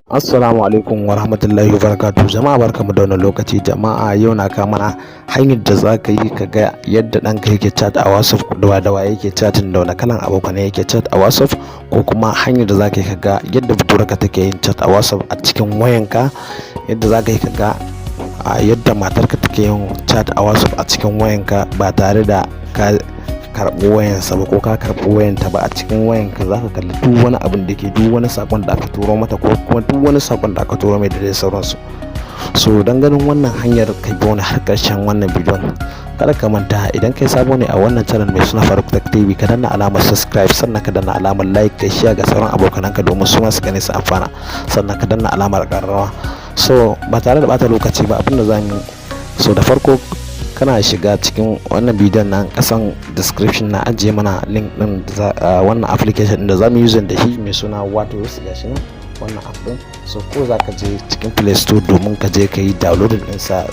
Assalamu alaikum wa rahmatullahi wa barakatuh. Jama'a barkamu da wannan lokaci. Jama'a yau na kawo mana hanyar da za ka yi ka ga yadda ɗanka yake chat a WhatsApp, da wa yake chatting, da wani kalan abokanai yake chat a WhatsApp, ko kuma hanyar da za ka yi ka ga yadda budurwarka take yin chat a WhatsApp a cikin wayanka, yadda za ka yi ka ga yadda matarka take yin chat a WhatsApp a cikin wayanka ba tare da ka karɓi wayansa ba ko ka karɓi wayanta ba. A cikin wayanka za ka kalli duk wani abin da ke, duk wani sakon da aka turo mata, ko kuma duk wani sakon da aka turo mai da dai sauransu. So dan ganin wannan hanyar kai bi wani har ƙarshen wannan bidiyon, kada ka manta idan kai sabo ne a wannan channel mai suna Faruk Tech TV, ka danna alamar subscribe, sannan ka danna alamar like, ka share ga sauran abokananka domin su ma su gani su amfana, sannan ka danna alamar ƙararrawa. So ba tare da bata lokaci ba, abin da zamu yi, so da farko kana shiga cikin wannan bidiyon nan, kasan description na ajiye mana link din wannan application da zamu use da shi mai suna Watvs, gashi nan wannan app din. So ko za ka je cikin Play Store domin ka je ka yi downloading ɗinsa.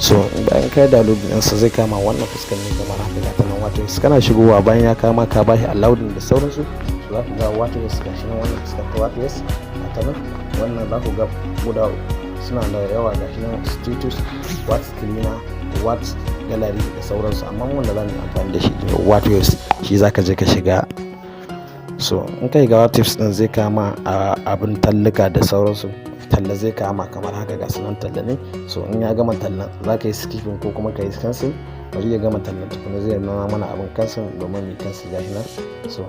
So bayan ka yi downloading ɗinsa zai kama wannan fuskar ne kamar haka ga ta nan Watvs. Kana shigowa bayan ya kama ka bashi allowing da sauransu, so za ku ga Watvs gashi nan wannan fuskar ta Watvs a ta nan. Wannan za ku ga guda suna da yawa gashi nan, status, what's cleaner, what's gallery da sauransu, amma wanda za mu yi amfani da shi Watvs shi za ka je ka shiga. So in kai ga Watvs din zai kama abin tallika da sauransu, talla zai kama kamar haka ga sunan talla ne. So in ya gama tallan za ka yi skipping ko kuma ka yi cancel. Bari ya gama tallan tukuna zai nuna mana abin cancel domin mu cancel gashi nan. So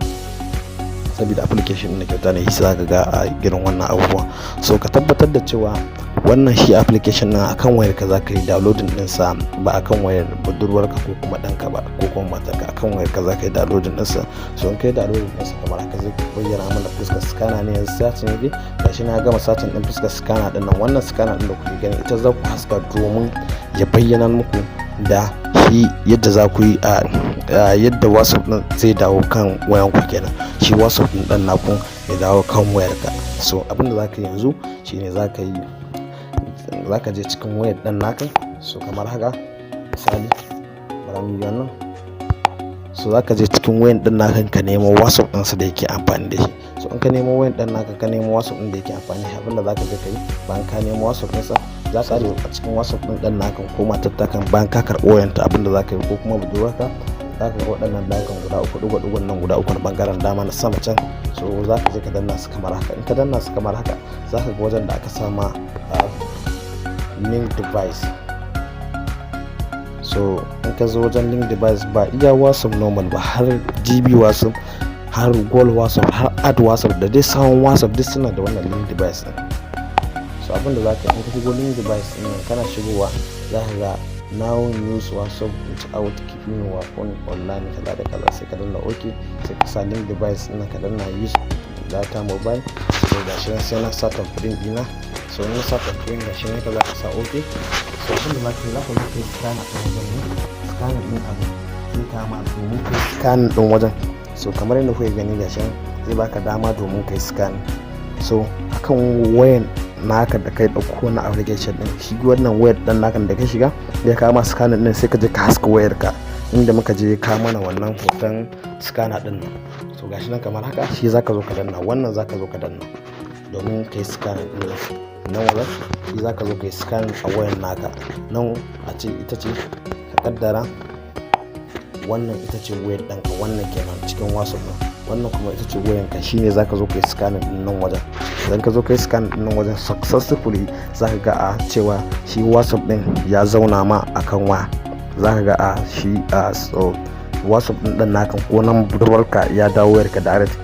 saboda application ɗin da kyauta ne, shi za ka ga a girin wannan abubuwa. So ka tabbatar da cewa wannan shi application ɗin akan wayarka za ka yi downloading ɗinsa, ba akan wayar budurwarka ko kuma ɗanka ba ko kuma matarka. Akan wayarka za ka yi downloading ɗinsa. So in ka yi downloading ɗinsa kamar haka zai bayyana mana fuskar scanner ne, yanzu satin ne dai gashi na gama satin ɗin fuskar scanner ɗin nan. Wannan scanner ɗin da kuke gani ita za ku haska domin ya bayyana muku da shi yadda za ku yi yadda WhatsApp ɗin zai dawo kan wayanku kenan, shi WhatsApp ɗin ɗan naku ya dawo kan wayarka. So abinda za ka yi yanzu shine za ka je cikin wayar ɗan naka. So kamar haka misali bari mu yi wannan. So za ka je cikin wayar ɗan naka ka nemo WhatsApp ɗinsa da yake amfani da shi. So in ka nemo wayar ɗan naka, ka nemo WhatsApp ɗin da yake amfani da shi, abinda za ka je ka yi bayan ka nemo WhatsApp ɗinsa, za ka je a cikin WhatsApp ɗin ɗan naka ko matattakan bayan ka karɓi wayanta, abinda za ka yi ko kuma budurwarka, za ka ga waɗannan layukan guda uku, ɗigo-ɗigon nan guda uku na ɓangaren dama na sama can. So za ka je ka danna su kamar haka. In ka danna su kamar haka za ka ga wajen da aka sama link device. So in ka zo wajen link device, ba iya WhatsApp normal ba, har GB WhatsApp, har Gold WhatsApp, har Add WhatsApp da dai sauran WhatsApp duk suna da wannan link device ɗin. So abinda za ka yi, in ka shigo link device ɗin nan, kana shigowa za ka ga now use WhatsApp without keeping your phone online, kaza da kaza. Sai ka danna OK, sai ka sa link device ɗin nan, ka danna use data mobile. So gashi nan sai na sa tamfirin ɗina. So in sa tamfirin gashi nan ka za ka sa OK. So abinda za ka yi, za ka zo ka yi scanner ɗin wajen ne, scanner ɗin abu zai kama domin ka yi scanner ɗin wajen. So kamar yadda kuke gani gashi nan zai baka dama domin ka yi scanning. So akan wayan naka da kai ɗauko na application ɗin, shi wannan wayar ɗan naka da ka shiga ya kama scanner ɗin, sai ka je ka haska wayarka inda muka je ka mana wannan hoton scanner ɗin nan. So gashi nan kamar haka, shi za ka zo ka danna, wannan za ka zo ka danna domin ka yi scanner ɗin nan wajen. Shi za ka zo ka yi scanning a wayar naka nan. A ce ita ce ka kaddara wannan ita ce wayar ɗanka, wannan kenan cikin WhatsApp ɗin, wannan kuma ita ce wayanka. shine za ka zo ka yi scanning ɗin nan wajen. Idan ka zo ka yi scanning ɗin nan wajen successfully, za ka ga a cewa shi WhatsApp ɗin ya zauna ma akan waya. za ka ga shi WhatsApp ɗin ɗan naka ko nan budurwarka ya dawo wayarka direct.